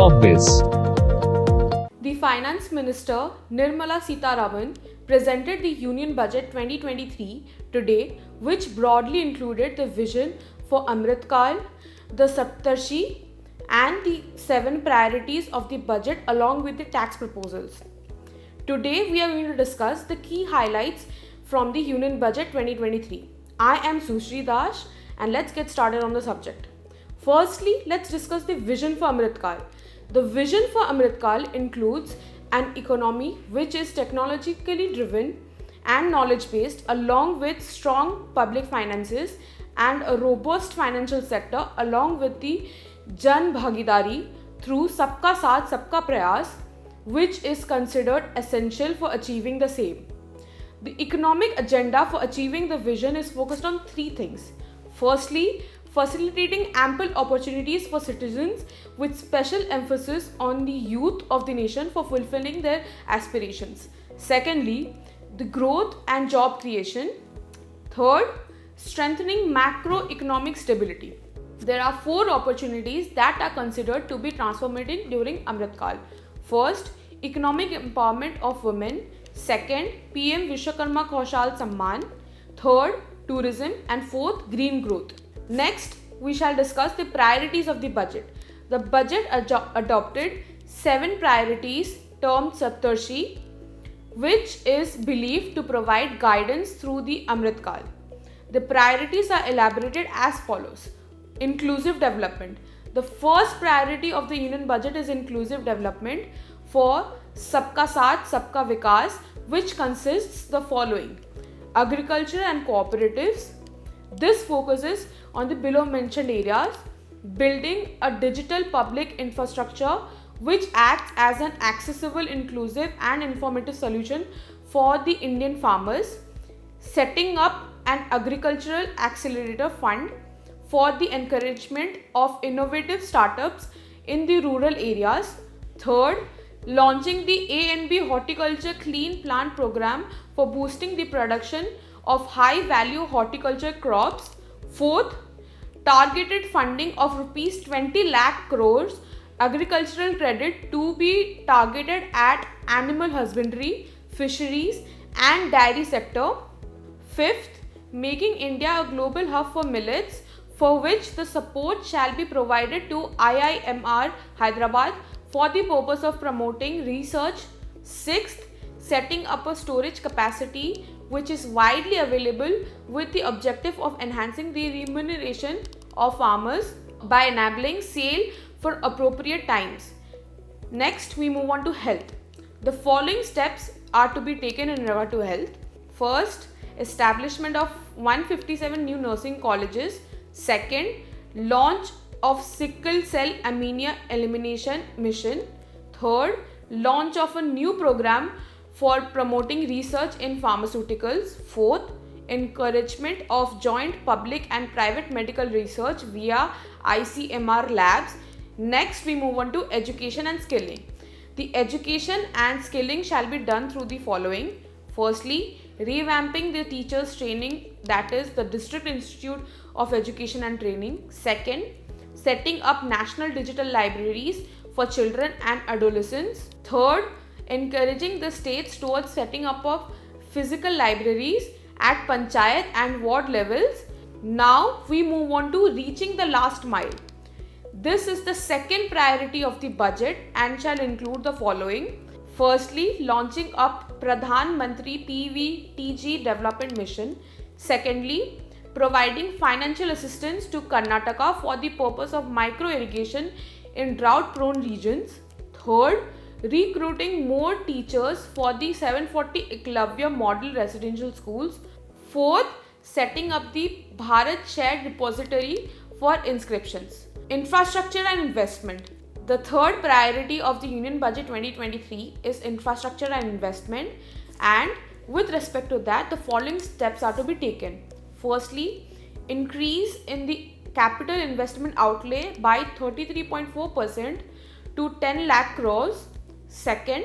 Corpbiz. The Finance Minister Nirmala Sitaraman presented the Union Budget 2023 today, which broadly included the vision for AmritKaal, the Saptarishi, and the 7 priorities of the budget along with the tax proposals. Today we are going to discuss the key highlights from the Union Budget 2023. I am Sushri Dash and let's get started on the subject. Firstly, let's discuss the vision for AmritKaal. The vision for AmritKaal includes an economy which is technologically driven and knowledge based, along with strong public finances and a robust financial sector, along with the Jan Bhagidari through Sabka Saath Sabka Prayas, which is considered essential for achieving the same. The economic agenda for achieving the vision is focused on 3 things. Firstly, facilitating ample opportunities for citizens with special emphasis on the youth of the nation for fulfilling their aspirations. Secondly, the growth and job creation. Third, strengthening macroeconomic stability. There are 4 opportunities that are considered to be transformative during AmritKaal. First, economic empowerment of women. Second, PM Vishwakarma Kaushal Samman. Third, tourism. And fourth, green growth. Next, we shall discuss the priorities of the budget. The budget adopted 7 priorities termed Saptarishi, which is believed to provide guidance through the AmritKaal. The priorities are elaborated as follows. Inclusive development. The first priority of the Union Budget is inclusive development for Sabka Saath Sabka Vikas, which consists the following: agriculture and cooperatives. This focuses on the below mentioned areas: building a digital public infrastructure which acts as an accessible, inclusive and informative solution for the Indian farmers; setting up an agricultural accelerator fund for the encouragement of innovative startups in the rural areas; third, launching the A&B Horticulture Clean Plant Program for boosting the production of high value horticulture crops; fourth, targeted funding of rupees 20 lakh crores agricultural credit to be targeted at animal husbandry, fisheries and dairy sector; fifth, making India a global hub for millets, for which the support shall be provided to IIMR Hyderabad for the purpose of promoting research; sixth, setting up a storage capacity which is widely available with the objective of enhancing the remuneration of farmers by enabling sale for appropriate times. Next, we move on to health. The following steps are to be taken in regard to health. First, establishment of 157 new nursing colleges. Second, launch of sickle cell anemia elimination mission. Third, launch of a new program for promoting research in pharmaceuticals. Fourth, encouragement of joint public and private medical research via ICMR labs. Next, we move on to education and skilling. The education and skilling shall be done through the following. Firstly, revamping the teachers training, that is the District Institute of Education and Training. Second, setting up national digital libraries for children and adolescents. Third, encouraging the states towards setting up of physical libraries at panchayat and ward levels. Now we move on to reaching the last mile. This is the second priority of the budget and shall include the following. Firstly, launching up Pradhan Mantri PVTG Development Mission. Secondly, providing financial assistance to Karnataka for the purpose of micro irrigation in drought prone regions. Third, recruiting more teachers for the 740 Eklavya model residential schools. Fourth, setting up the Bharat Shared Repository for inscriptions. Infrastructure and investment. The third priority of the Union Budget 2023 is infrastructure and investment, and with respect to that, the following steps are to be taken. Firstly, increase in the capital investment outlay by 33.4% to 10 lakh crores. Second,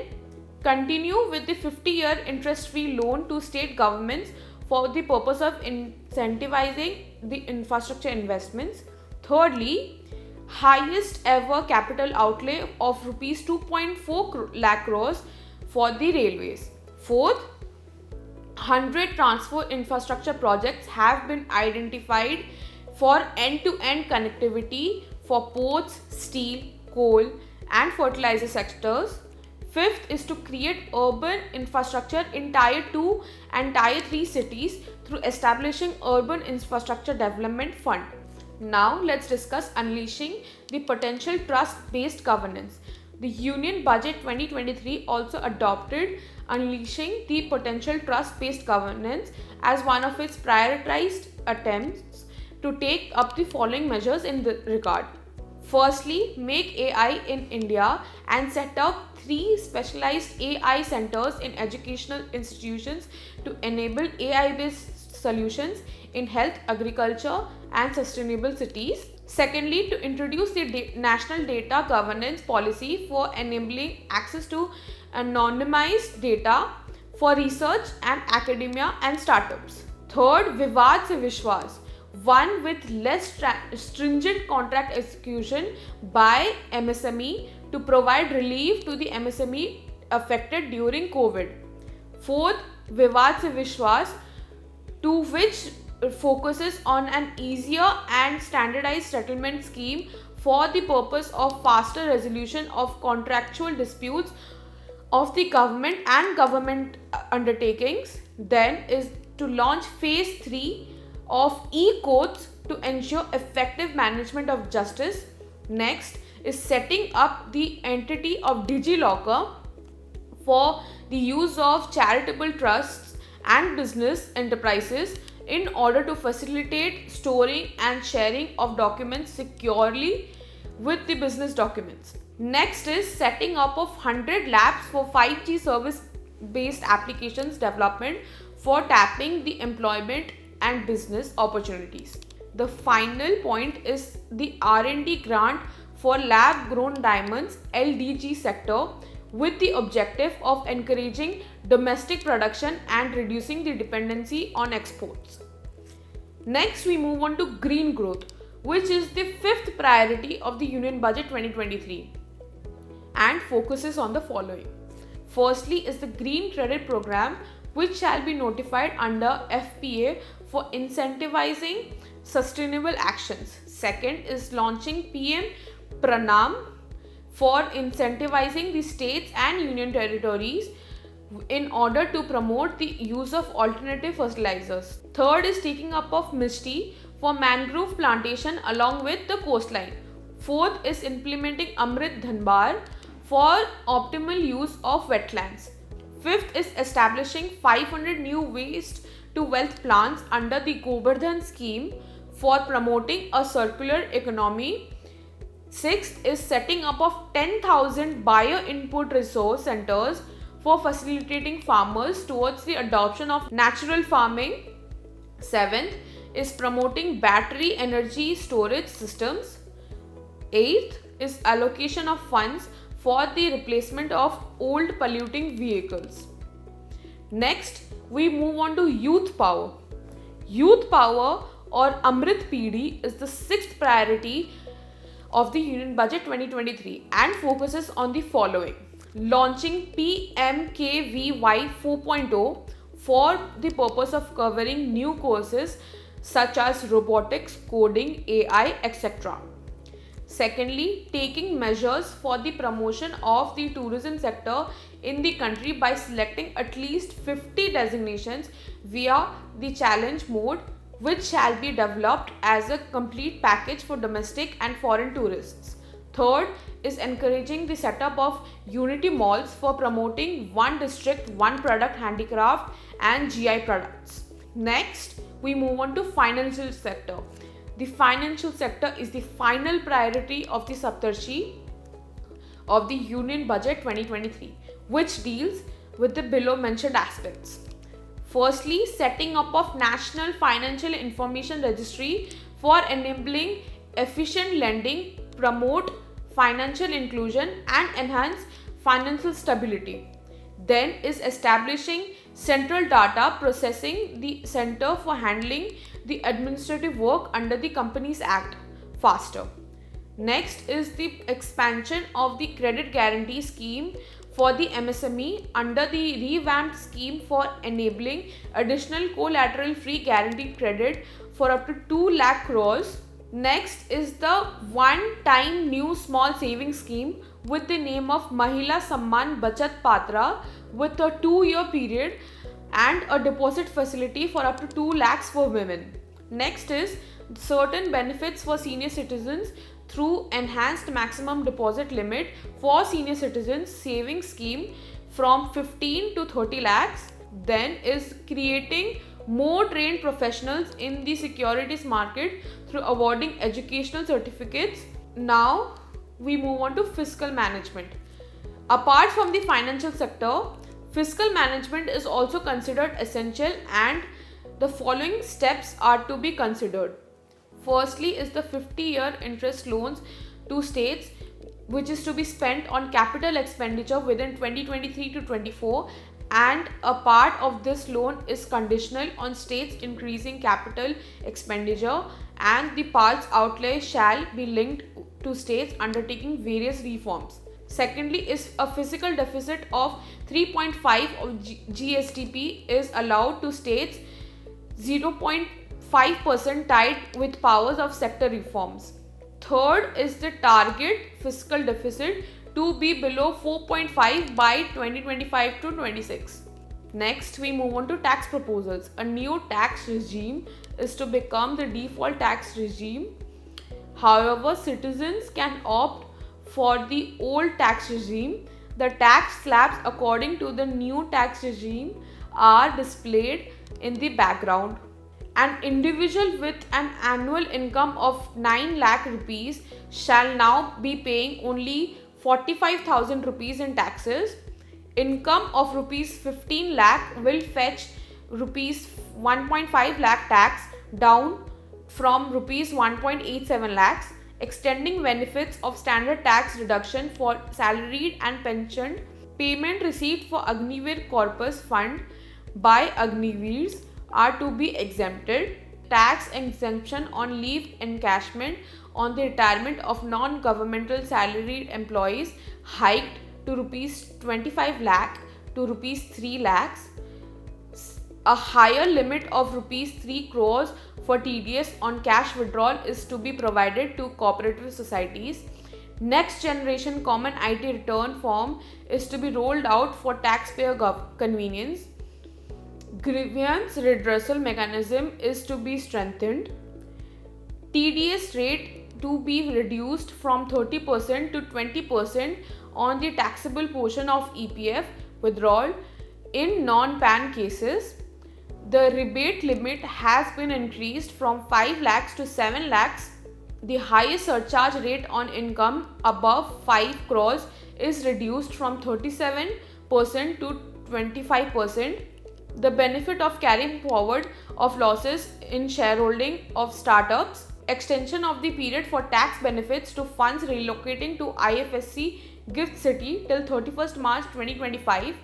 continue with the 50-year interest-free loan to state governments for the purpose of incentivizing the infrastructure investments. Thirdly, highest ever capital outlay of rupees 2.4 lakh crores for the railways. Fourth, 100 transport infrastructure projects have been identified for end-to-end connectivity for ports, steel, coal and fertilizer sectors. Fifth is to create urban infrastructure in Tier 2 and Tier 3 cities through establishing Urban Infrastructure Development Fund. Now let's discuss unleashing the potential trust-based governance. The Union Budget 2023 also adopted unleashing the potential trust-based governance as one of its prioritized attempts to take up the following measures in this regard. Firstly, make AI in India and set up 3 specialized AI centers in educational institutions to enable AI-based solutions in health, agriculture and sustainable cities. Secondly, to introduce the National Data Governance Policy for enabling access to anonymized data for research and academia and startups. Third, Vivad Se Vishwas, one with less stringent contract execution by MSME to provide relief to the MSME affected during COVID. Fourth, Vivad Se Vishwas, to which focuses on an easier and standardized settlement scheme for the purpose of faster resolution of contractual disputes of the government and government undertakings. Then is to launch phase 3 of e-courts to ensure effective management of justice. Next is setting up the entity of DigiLocker for the use of charitable trusts and business enterprises in order to facilitate storing and sharing of documents securely with the business documents. Next is setting up of 100 labs for 5G service-based applications development for tapping the employment and business opportunities. The final point is the R&D grant for lab-grown diamonds LDG sector with the objective of encouraging domestic production and reducing the dependency on exports. Next, we move on to green growth, which is the 5th priority of the Union Budget 2023 and focuses on the following. Firstly is the Green Credit Program, which shall be notified under FPA for incentivizing sustainable actions. Second is launching PM Pranam for incentivizing the states and union territories in order to promote the use of alternative fertilizers. Third is taking up of Mishti for mangrove plantation along with the coastline. Fourth is implementing Amrit Dhanbar for optimal use of wetlands. Fifth is establishing 500 new waste to wealth plants under the Govardhan scheme for promoting a circular economy. Sixth is setting up of 10,000 bio-input resource centers for facilitating farmers towards the adoption of natural farming. Seventh is promoting battery energy storage systems. Eighth is allocation of funds for the replacement of old polluting vehicles. Next, we move on to youth power. Youth power or Amrit PD is the 6th priority of the Union Budget 2023 and focuses on the following. Launching PMKVY 4.0 for the purpose of covering new courses such as robotics, coding, AI, etc. Secondly, taking measures for the promotion of the tourism sector in the country by selecting at least 50 designations via the challenge mode, which shall be developed as a complete package for domestic and foreign tourists. Third is encouraging the setup of unity malls for promoting one district, one product handicraft and GI products. Next, we move on to financial sector. The financial sector is the final priority of the Saptarishi of the Union Budget 2023, which deals with the below mentioned aspects. Firstly, setting up of National Financial Information Registry for enabling efficient lending, promote financial inclusion and enhance financial stability. Then is establishing Central Data Processing the Center for handling the administrative work under the Companies Act faster. Next is the expansion of the credit guarantee scheme for the MSME under the revamped scheme for enabling additional collateral free guaranteed credit for up to 2 lakh crores. Next is the one-time new small savings scheme with the name of Mahila Samman Bachat Patra with a 2-year period and a deposit facility for up to 2 lakhs for women. Next is certain benefits for senior citizens through enhanced maximum deposit limit for senior citizens savings scheme from 15 to 30 lakhs. Then is creating more trained professionals in the securities market through awarding educational certificates. Now we move on to fiscal management. Apart from the financial sector, fiscal management is also considered essential, and the following steps are to be considered. Firstly is the 50-year interest loans to states, which is to be spent on capital expenditure within 2023 to 24, and a part of this loan is conditional on states increasing capital expenditure, and the parts outlay shall be linked to states undertaking various reforms. Secondly is a fiscal deficit of 3.5 of GSTP is allowed to states, 0.5% tied with powers of sector reforms. Third is the target fiscal deficit to be below 4.5 by 2025 to 26. Next, we move on to tax proposals. A new tax regime is to become the default tax regime. However, citizens can opt for the old tax regime. The tax slabs according to the new tax regime are displayed in the background. An individual with an annual income of 9 lakh rupees shall now be paying only 45,000 rupees in taxes. Income of rupees 15 lakh will fetch rupees 1.5 lakh tax, down from rupees 1.87 lakhs. Extending benefits of standard tax reduction for salaried and pensioned. Payment received for Agniveer Corpus Fund by Agniveers are to be exempted. Tax exemption on leave encashment on the retirement of non-governmental salaried employees hiked to rupees 25 lakh to rupees 3 lakhs. A higher limit of rupees 3 crores for TDS on cash withdrawal is to be provided to cooperative societies. Next generation common IT return form is to be rolled out for taxpayer convenience. Grievance redressal mechanism is to be strengthened. TDS rate to be reduced from 30% to 20% on the taxable portion of EPF withdrawal in non-PAN cases. The rebate limit has been increased from 5 lakhs to 7 lakhs. The highest surcharge rate on income above 5 crores is reduced from 37% to 25%. The benefit of carrying forward of losses in shareholding of startups. Extension of the period for tax benefits to funds relocating to IFSC Gift City till 31st March 2025.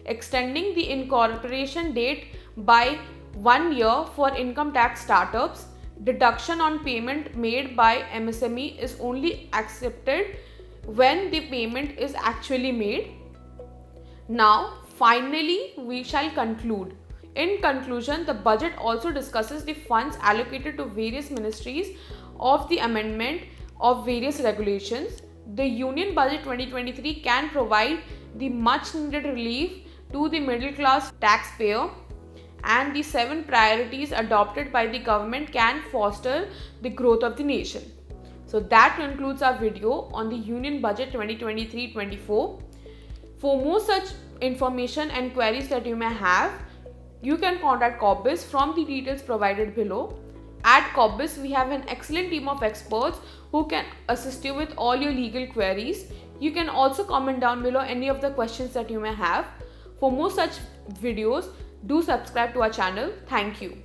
Extending the incorporation date by 1 year for income tax startups. Deduction on payment made by MSME is only accepted when the payment is actually made. Now, finally, we shall conclude. In conclusion, the budget also discusses the funds allocated to various ministries of the amendment of various regulations. The Union Budget 2023 can provide the much needed relief to the middle class taxpayer, and the 7 priorities adopted by the government can foster the growth of the nation. So that concludes our video on the Union Budget 2023-24. For more such information and queries that you may have, you can contact Corpbiz from the details provided below. At Corpbiz, we have an excellent team of experts who can assist you with all your legal queries. You can also comment down below any of the questions that you may have. For more such videos, do subscribe to our channel. Thank you.